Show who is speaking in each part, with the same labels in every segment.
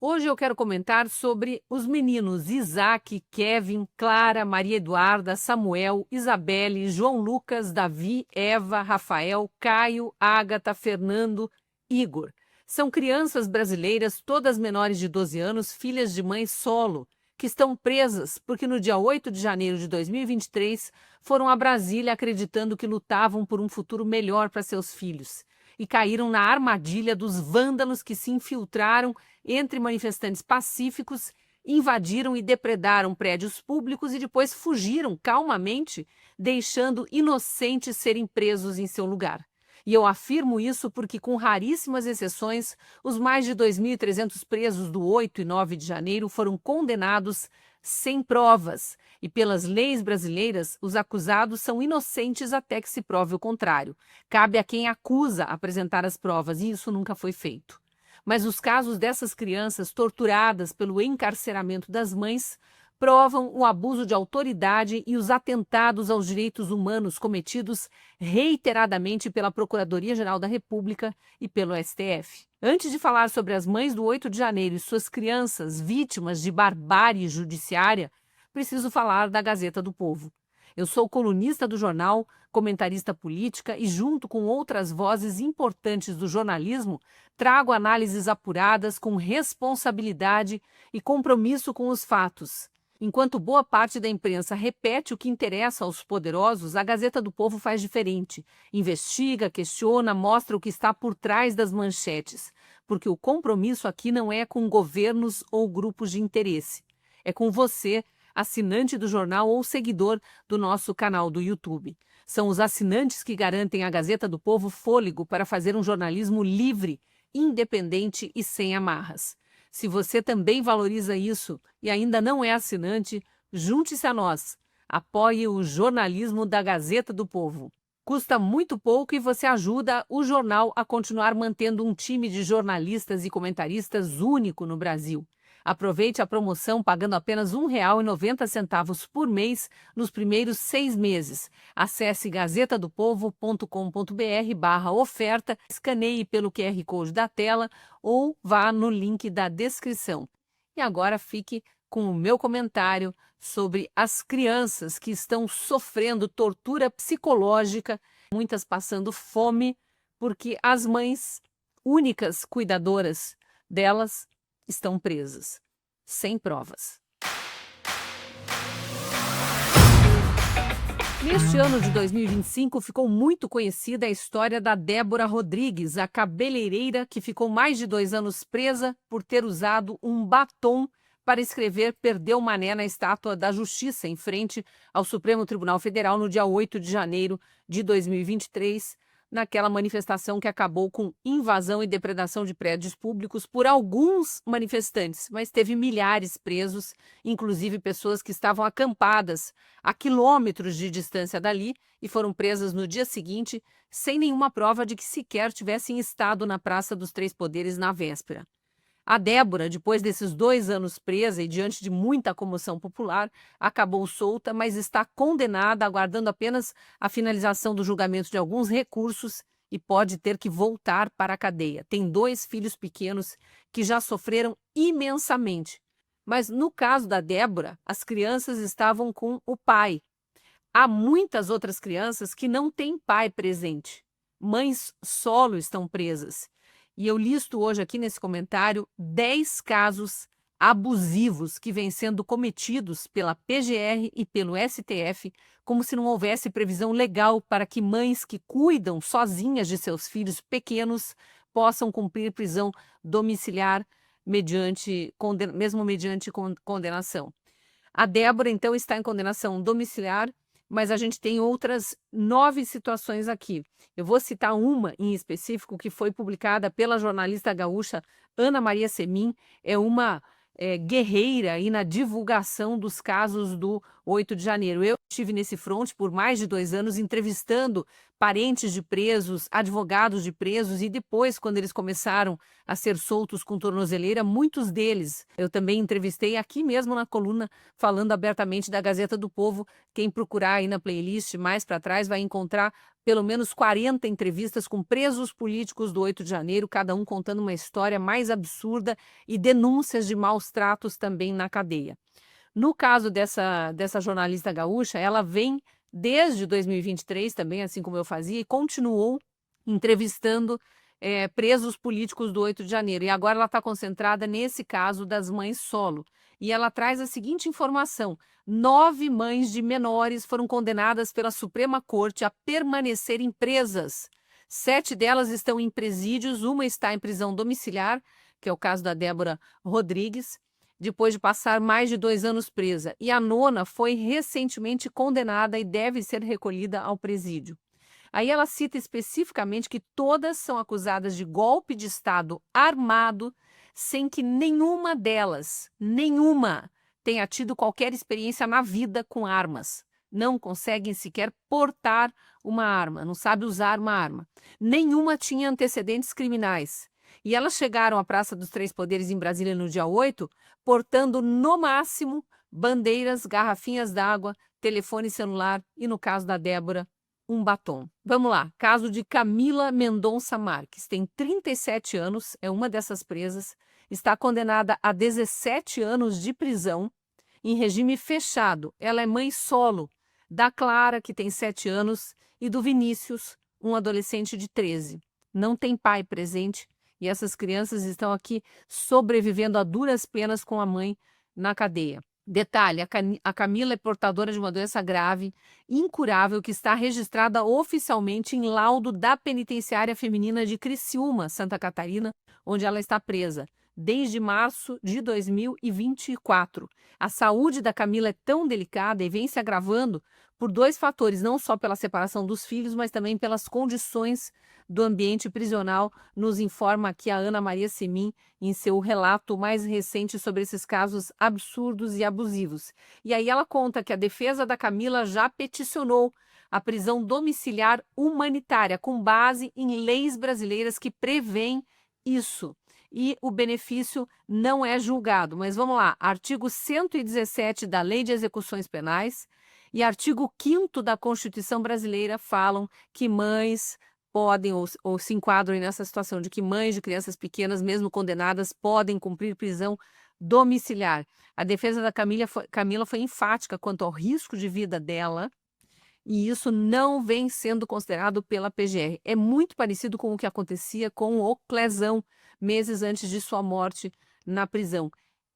Speaker 1: Hoje eu quero comentar sobre os meninos Isaac, Kevin, Clara, Maria Eduarda, Samuel, Isabelle, João Lucas, Davi, Eva, Rafael, Caio, Ágata, Fernando, Igor. São crianças brasileiras, todas menores de 12 anos, filhas de mãe solo, que estão presas porque no dia 8 de janeiro de 2023 foram a Brasília acreditando que lutavam por um futuro melhor para seus filhos e caíram na armadilha dos vândalos que se infiltraram entre manifestantes pacíficos, invadiram e depredaram prédios públicos e depois fugiram calmamente, deixando inocentes serem presos em seu lugar. E eu afirmo isso porque, com raríssimas exceções, os mais de 2.300 presos do 8 e 9 de janeiro foram condenados sem provas. E pelas leis brasileiras, os acusados são inocentes até que se prove o contrário. Cabe a quem acusa apresentar as provas, e isso nunca foi feito. Mas os casos dessas crianças torturadas pelo encarceramento das mães provam o abuso de autoridade e os atentados aos direitos humanos cometidos reiteradamente pela Procuradoria-Geral da República e pelo STF. Antes de falar sobre as mães do 8 de janeiro e suas crianças vítimas de barbárie judiciária, preciso falar da Gazeta do Povo. Eu sou colunista do jornal, comentarista política e, junto com outras vozes importantes do jornalismo, trago análises apuradas com responsabilidade e compromisso com os fatos. Enquanto boa parte da imprensa repete o que interessa aos poderosos, a Gazeta do Povo faz diferente. Investiga, questiona, mostra o que está por trás das manchetes, porque o compromisso aqui não é com governos ou grupos de interesse. É com você, assinante do jornal ou seguidor do nosso canal do YouTube. São os assinantes que garantem à Gazeta do Povo fôlego para fazer um jornalismo livre, independente e sem amarras. Se você também valoriza isso e ainda não é assinante, junte-se a nós. Apoie o jornalismo da Gazeta do Povo. Custa muito pouco e você ajuda o jornal a continuar mantendo um time de jornalistas e comentaristas único no Brasil. Aproveite a promoção pagando apenas R$ 1,90 por mês nos primeiros 6 meses. Acesse gazetadopovo.com.br/oferta, escaneie pelo QR Code da tela ou vá no link da descrição. E agora fique com o meu comentário sobre as crianças que estão sofrendo tortura psicológica, muitas passando fome, porque as mães, únicas cuidadoras delas, estão presas, sem provas. Neste ano de 2025, ficou muito conhecida a história da Débora Rodrigues, a cabeleireira que ficou mais de 2 anos presa por ter usado um batom para escrever "Perdeu Mané" na Estátua da Justiça, em frente ao Supremo Tribunal Federal, no dia 8 de janeiro de 2023, naquela manifestação que acabou com invasão e depredação de prédios públicos por alguns manifestantes, mas teve milhares presos, inclusive pessoas que estavam acampadas a quilômetros de distância dali e foram presas no dia seguinte, sem nenhuma prova de que sequer tivessem estado na Praça dos Três Poderes na véspera. A Débora, depois desses 2 anos presa e diante de muita comoção popular, acabou solta, mas está condenada, aguardando apenas a finalização do julgamento de alguns recursos e pode ter que voltar para a cadeia. Tem 2 filhos pequenos que já sofreram imensamente. Mas no caso da Débora, as crianças estavam com o pai. Há muitas outras crianças que não têm pai presente. Mães solo estão presas. E eu listo hoje aqui nesse comentário 10 casos abusivos que vêm sendo cometidos pela PGR e pelo STF, como se não houvesse previsão legal para que mães que cuidam sozinhas de seus filhos pequenos possam cumprir prisão domiciliar mesmo mediante condenação. A Débora, então, está em condenação domiciliar, mas a gente tem outras 9 situações aqui. Eu vou citar uma em específico que foi publicada pela jornalista gaúcha Ana Maria Semin, é uma guerreira aí na divulgação dos casos do 8 de janeiro. Eu estive nesse fronte por mais de 2 anos entrevistando parentes de presos, advogados de presos e depois, quando eles começaram a ser soltos com tornozeleira, muitos deles eu também entrevistei aqui mesmo na coluna, falando abertamente da Gazeta do Povo. Quem procurar aí na playlist mais para trás vai encontrar pelo menos 40 entrevistas com presos políticos do 8 de janeiro, cada um contando uma história mais absurda e denúncias de maus tratos também na cadeia. No caso dessa jornalista gaúcha, ela vem desde 2023 também, assim como eu fazia, e continuou entrevistando presos políticos do 8 de janeiro. E agora ela está concentrada nesse caso das mães solo. E ela traz a seguinte informação: 9 mães de menores foram condenadas pela Suprema Corte a permanecerem presas. 7 delas estão em presídios, uma está em prisão domiciliar, que é o caso da Débora Rodrigues, depois de passar mais de 2 anos presa. E a 9ª foi recentemente condenada e deve ser recolhida ao presídio. Aí ela cita especificamente que todas são acusadas de golpe de Estado armado, sem que nenhuma delas, tenha tido qualquer experiência na vida com armas. Não conseguem sequer portar uma arma, não sabe usar uma arma. Nenhuma tinha antecedentes criminais. E elas chegaram à Praça dos Três Poderes em Brasília no dia 8, portando no máximo bandeiras, garrafinhas d'água, telefone celular e, no caso da Débora, um batom. Vamos lá, caso de Camila Mendonça Marques, tem 37 anos, é uma dessas presas, está condenada a 17 anos de prisão em regime fechado. Ela é mãe solo da Clara, que tem 7 anos, e do Vinícius, um adolescente de 13. Não tem pai presente e essas crianças estão aqui sobrevivendo a duras penas com a mãe na cadeia. Detalhe, a Camila é portadora de uma doença grave, incurável, que está registrada oficialmente em laudo da Penitenciária Feminina de Criciúma, Santa Catarina, onde ela está presa, desde março de 2024. A saúde da Camila é tão delicada e vem se agravando por 2 fatores, não só pela separação dos filhos, mas também pelas condições do ambiente prisional, nos informa aqui a Ana Maria Semin em seu relato mais recente sobre esses casos absurdos e abusivos. E aí ela conta que a defesa da Camila já peticionou a prisão domiciliar humanitária, com base em leis brasileiras que prevêem isso. E o benefício não é julgado. Mas vamos lá, artigo 117 da Lei de Execuções Penais e artigo 5º da Constituição Brasileira falam que mães podem ou se enquadram nessa situação de que mães de crianças pequenas, mesmo condenadas, podem cumprir prisão domiciliar. A defesa da Camila foi enfática quanto ao risco de vida dela, e isso não vem sendo considerado pela PGR. É muito parecido com o que acontecia com o Clezão, meses antes de sua morte na prisão.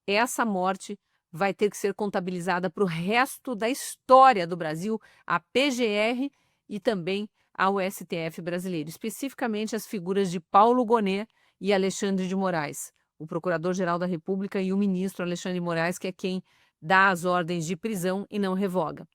Speaker 1: Essa morte vai ter que ser contabilizada para o resto da história do Brasil, a PGR e também ao STF brasileiro, especificamente as figuras de Paulo Gonet e Alexandre de Moraes, o Procurador-Geral da República e o ministro Alexandre de Moraes, que é quem dá as ordens de prisão e não revoga.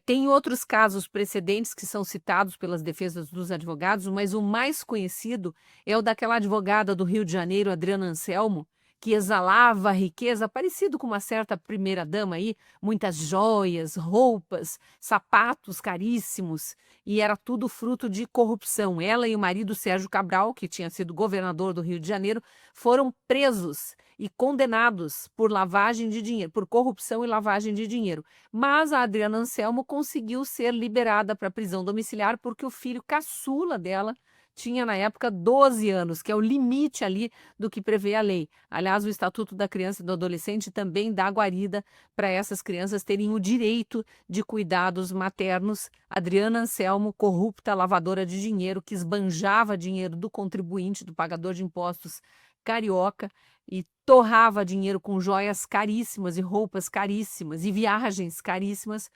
Speaker 1: Tem outros casos precedentes que são citados pelas defesas dos advogados, mas o mais conhecido é o daquela advogada do Rio de Janeiro, Adriana Anselmo, que exalava riqueza, parecido com uma certa primeira-dama aí, muitas joias, roupas, sapatos caríssimos, e era tudo fruto de corrupção. Ela e o marido Sérgio Cabral, que tinha sido governador do Rio de Janeiro, foram presos e condenados por lavagem de dinheiro, por corrupção e lavagem de dinheiro. Mas a Adriana Anselmo conseguiu ser liberada para prisão domiciliar porque o filho caçula dela tinha na época 12 anos, que é o limite ali do que prevê a lei. Aliás, o Estatuto da Criança e do Adolescente também dá guarida para essas crianças terem o direito de cuidados maternos. Adriana Anselmo, corrupta lavadora de dinheiro, que esbanjava dinheiro do contribuinte, do pagador de impostos carioca, e torrava dinheiro com joias caríssimas e roupas caríssimas e viagens caríssimas,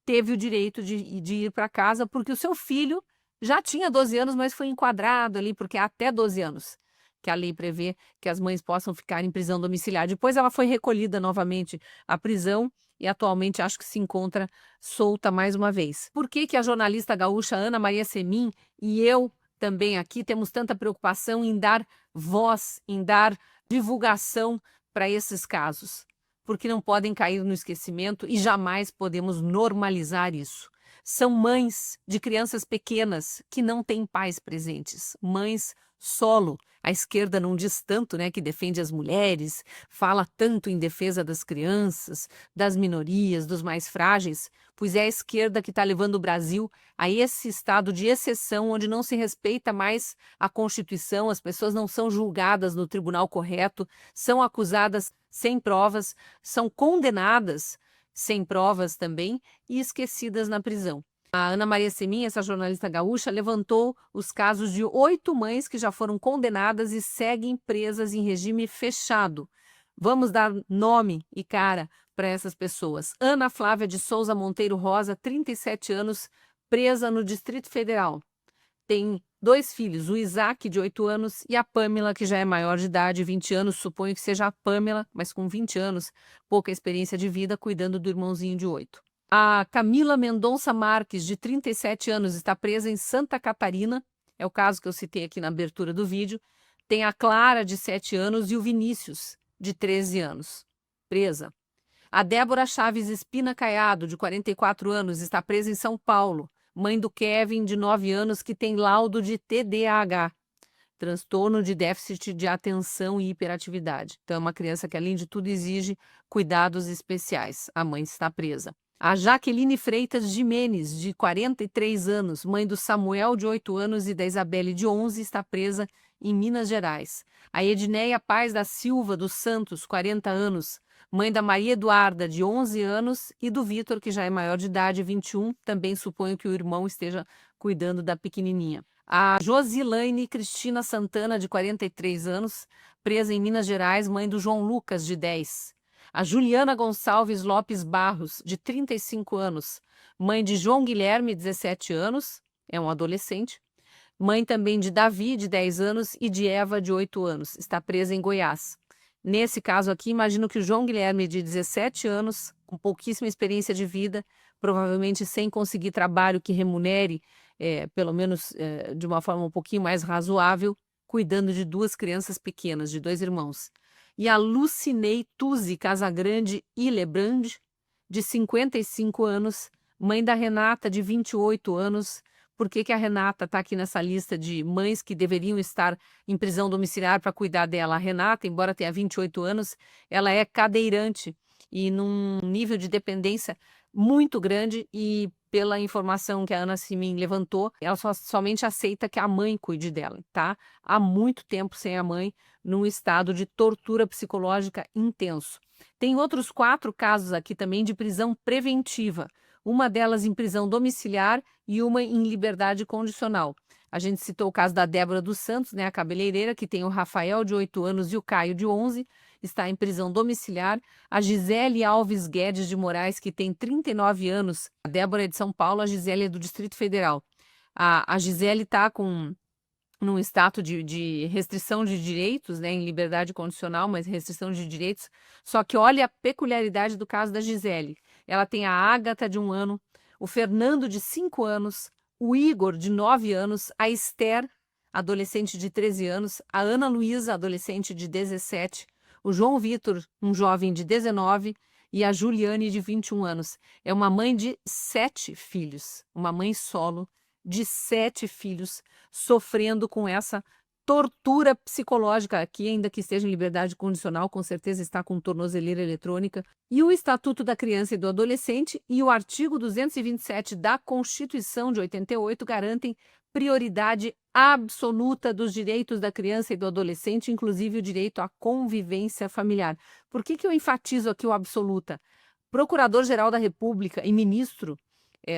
Speaker 1: teve o direito de ir para casa porque o seu filho já tinha 12 anos, mas foi enquadrado ali, porque é até 12 anos que a lei prevê que as mães possam ficar em prisão domiciliar. Depois ela foi recolhida novamente à prisão e atualmente acho que se encontra solta mais uma vez. Por que a jornalista gaúcha Ana Maria Semin e eu também aqui temos tanta preocupação em dar voz, em dar divulgação para esses casos? Porque não podem cair no esquecimento e jamais podemos normalizar isso. São mães de crianças pequenas que não têm pais presentes, mães solo, A esquerda não diz tanto, né, que defende as mulheres, fala tanto em defesa das crianças, das minorias, dos mais frágeis, pois é a esquerda que está levando o Brasil a esse estado de exceção, onde não se respeita mais a Constituição, as pessoas não são julgadas no tribunal correto, são acusadas sem provas, são condenadas sem provas também e esquecidas na prisão. A Ana Maria Semin, essa jornalista gaúcha, levantou os casos de 8 mães que já foram condenadas e seguem presas em regime fechado. Vamos dar nome e cara para essas pessoas. Ana Flávia de Souza Monteiro Rosa, 37 anos, presa no Distrito Federal. Tem 2 filhos, o Isaac, de 8 anos, e a Pamela, que já é maior de idade, 20 anos, suponho que seja a Pamela, mas com 20 anos, pouca experiência de vida, cuidando do irmãozinho de 8. A Camila Mendonça Marques, de 37 anos, está presa em Santa Catarina, é o caso que eu citei aqui na abertura do vídeo. Tem a Clara, de 7 anos, e o Vinícius, de 13 anos, presa. A Débora Chaves Espina Caiado, de 44 anos, está presa em São Paulo, mãe do Kevin, de 9 anos, que tem laudo de TDAH, transtorno de déficit de atenção e hiperatividade. Então, é uma criança que, além de tudo, exige cuidados especiais. A mãe está presa. A Jaqueline Freitas Jimenez, de 43 anos, mãe do Samuel, de 8 anos, e da Isabelle, de 11, está presa em Minas Gerais. A Edneia Paz da Silva dos Santos, 40 anos, mãe da Maria Eduarda, de 11 anos, e do Vitor, que já é maior de idade, 21, também suponho que o irmão esteja cuidando da pequenininha. A Josilane Cristina Santana, de 43 anos, presa em Minas Gerais, mãe do João Lucas, de 10. A Juliana Gonçalves Lopes Barros, de 35 anos, mãe de João Guilherme, 17 anos, é um adolescente, mãe também de Davi, de 10 anos, e de Eva, de 8 anos, está presa em Goiás. Nesse caso aqui, imagino que o João Guilherme, de 17 anos, com pouquíssima experiência de vida, provavelmente sem conseguir trabalho que remunere, pelo menos de uma forma um pouquinho mais razoável, cuidando de 2 crianças pequenas, de 2 irmãos. E a Lucinei Tuzi Casagrande Ilebrand, de 55 anos, mãe da Renata, de 28 anos. Por que a Renata está aqui nessa lista de mães que deveriam estar em prisão domiciliar para cuidar dela? A Renata, embora tenha 28 anos, ela é cadeirante e num nível de dependência muito grande, e pela informação que a Ana Simin levantou, ela somente aceita que a mãe cuide dela, tá? Há muito tempo sem a mãe, num estado de tortura psicológica intenso. Tem outros 4 casos aqui também de prisão preventiva, uma delas em prisão domiciliar e uma em liberdade condicional. A gente citou o caso da Débora dos Santos, né, a cabeleireira, que tem o Rafael, de 8 anos, e o Caio, de 11, está em prisão domiciliar. A Gisele Alves Guedes de Moraes, que tem 39 anos, a Débora é de São Paulo, a Gisele é do Distrito Federal. A Gisele está num status de restrição de direitos, né, em liberdade condicional, mas restrição de direitos. Só que olha a peculiaridade do caso da Gisele. Ela tem a Ágata, de 1 ano, o Fernando, de 5 anos, o Igor, de 9 anos, a Esther, adolescente de 13 anos, a Ana Luísa, adolescente de 17, o João Vitor, um jovem de 19, e a Juliane, de 21 anos. É uma mãe de 7 filhos, uma mãe solo de 7 filhos, sofrendo com essa tortura psicológica. Aqui, ainda que esteja em liberdade condicional, com certeza está com tornozeleira eletrônica. E o Estatuto da Criança e do Adolescente e o artigo 227 da Constituição de 88 garantem prioridade absoluta dos direitos da criança e do adolescente, inclusive o direito à convivência familiar. Por que eu enfatizo aqui o absoluta? Procurador-Geral da República e ministro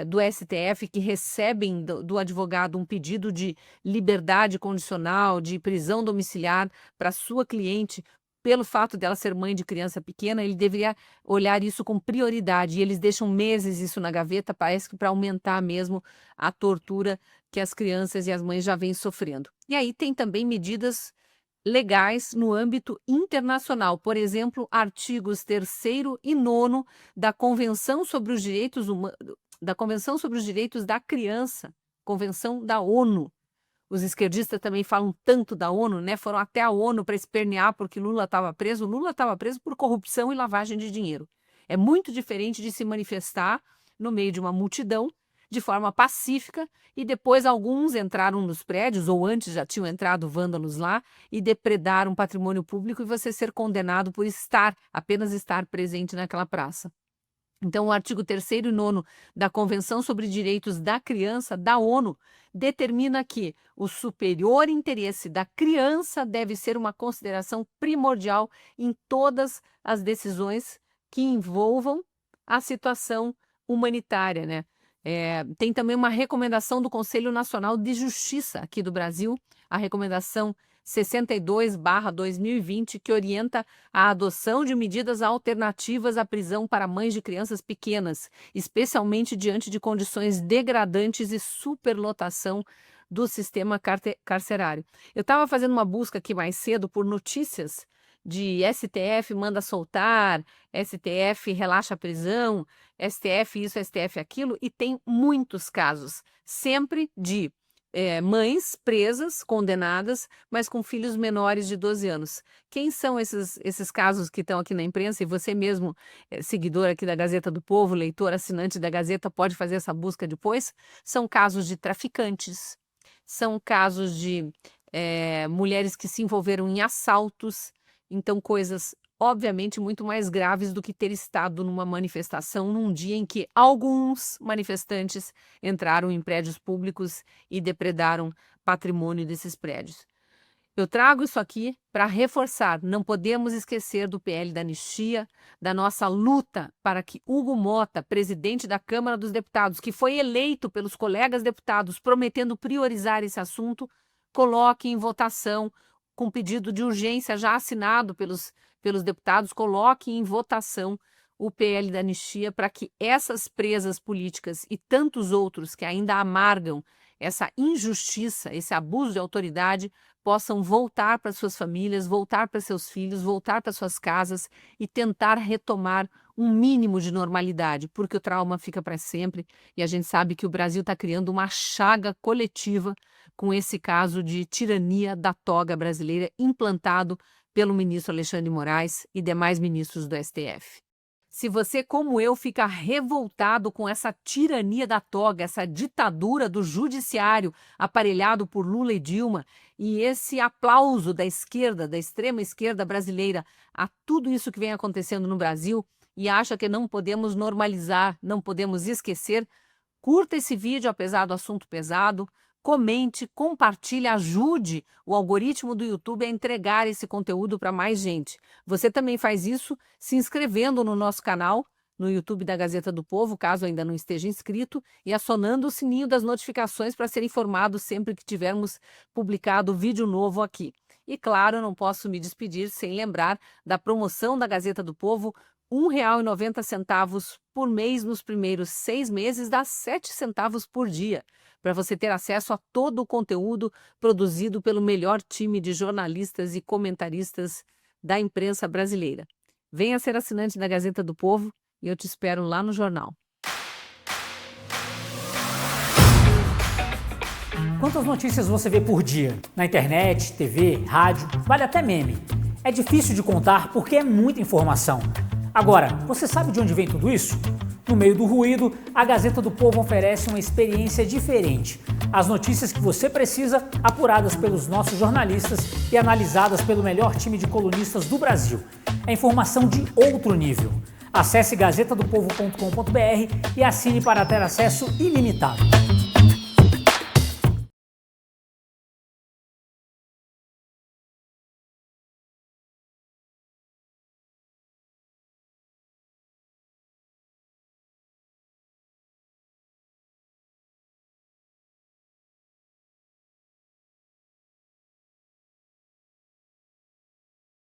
Speaker 1: do STF, que recebem do advogado um pedido de liberdade condicional, de prisão domiciliar para sua cliente, pelo fato dela ser mãe de criança pequena, ele deveria olhar isso com prioridade. E eles deixam meses isso na gaveta, parece que para aumentar mesmo a tortura que as crianças e as mães já vêm sofrendo. E aí tem também medidas legais no âmbito internacional, por exemplo, artigos 3º e 9º da Convenção sobre os Direitos da Criança, Convenção da ONU. Os esquerdistas também falam tanto da ONU, né? Foram até a ONU para espernear porque Lula estava preso. Lula estava preso por corrupção e lavagem de dinheiro. É muito diferente de se manifestar no meio de uma multidão, de forma pacífica e depois alguns entraram nos prédios, ou antes já tinham entrado vândalos lá e depredaram patrimônio público e você ser condenado por apenas estar presente naquela praça. Então, o artigo 3º e 9º da Convenção sobre Direitos da Criança, da ONU, determina que o superior interesse da criança deve ser uma consideração primordial em todas as decisões que envolvam a situação humanitária, né? Tem também uma recomendação do Conselho Nacional de Justiça aqui do Brasil, a recomendação 62/2020, que orienta a adoção de medidas alternativas à prisão para mães de crianças pequenas, especialmente diante de condições degradantes e superlotação do sistema carcerário. Eu estava fazendo uma busca aqui mais cedo por notícias de STF manda soltar, STF relaxa a prisão, STF isso, STF aquilo, e tem muitos casos, sempre de mães presas, condenadas, mas com filhos menores de 12 anos. Quem são esses casos que estão aqui na imprensa? E você mesmo, seguidor aqui da Gazeta do Povo, leitor, assinante da Gazeta, pode fazer essa busca depois. São casos de traficantes, são casos de mulheres que se envolveram em assaltos, então coisas obviamente muito mais graves do que ter estado numa manifestação num dia em que alguns manifestantes entraram em prédios públicos e depredaram patrimônio desses prédios. Eu trago isso aqui para reforçar, não podemos esquecer do PL da anistia, da nossa luta para que Hugo Motta, presidente da Câmara dos Deputados, que foi eleito pelos colegas deputados prometendo priorizar esse assunto, coloque em votação com pedido de urgência já assinado pelos deputados, coloque em votação o PL da anistia para que essas presas políticas e tantos outros que ainda amargam essa injustiça, esse abuso de autoridade, possam voltar para suas famílias, voltar para seus filhos, voltar para suas casas e tentar retomar um mínimo de normalidade, porque o trauma fica para sempre e a gente sabe que o Brasil está criando uma chaga coletiva com esse caso de tirania da toga brasileira implantado pelo ministro Alexandre de Moraes e demais ministros do STF. Se você, como eu, fica revoltado com essa tirania da toga, essa ditadura do judiciário aparelhado por Lula e Dilma, e esse aplauso da esquerda, da extrema esquerda brasileira, a tudo isso que vem acontecendo no Brasil, e acha que não podemos normalizar, não podemos esquecer, curta esse vídeo, apesar do assunto pesado, comente, compartilhe, ajude o algoritmo do YouTube a entregar esse conteúdo para mais gente. Você também faz isso se inscrevendo no nosso canal, no YouTube da Gazeta do Povo, caso ainda não esteja inscrito, e acionando o sininho das notificações para ser informado sempre que tivermos publicado vídeo novo aqui. E claro, eu não posso me despedir sem lembrar da promoção da Gazeta do Povo, R$ 1,90 por mês nos primeiros 6 meses, dá 7 centavos por dia, para você ter acesso a todo o conteúdo produzido pelo melhor time de jornalistas e comentaristas da imprensa brasileira. Venha ser assinante da Gazeta do Povo e eu te espero lá no jornal.
Speaker 2: Quantas notícias você vê por dia? Na internet, TV, rádio, vale até meme. É difícil de contar porque é muita informação. Agora, você sabe de onde vem tudo isso? No meio do ruído, a Gazeta do Povo oferece uma experiência diferente. As notícias que você precisa, apuradas pelos nossos jornalistas e analisadas pelo melhor time de colunistas do Brasil. É informação de outro nível. Acesse gazetadopovo.com.br e assine para ter acesso ilimitado.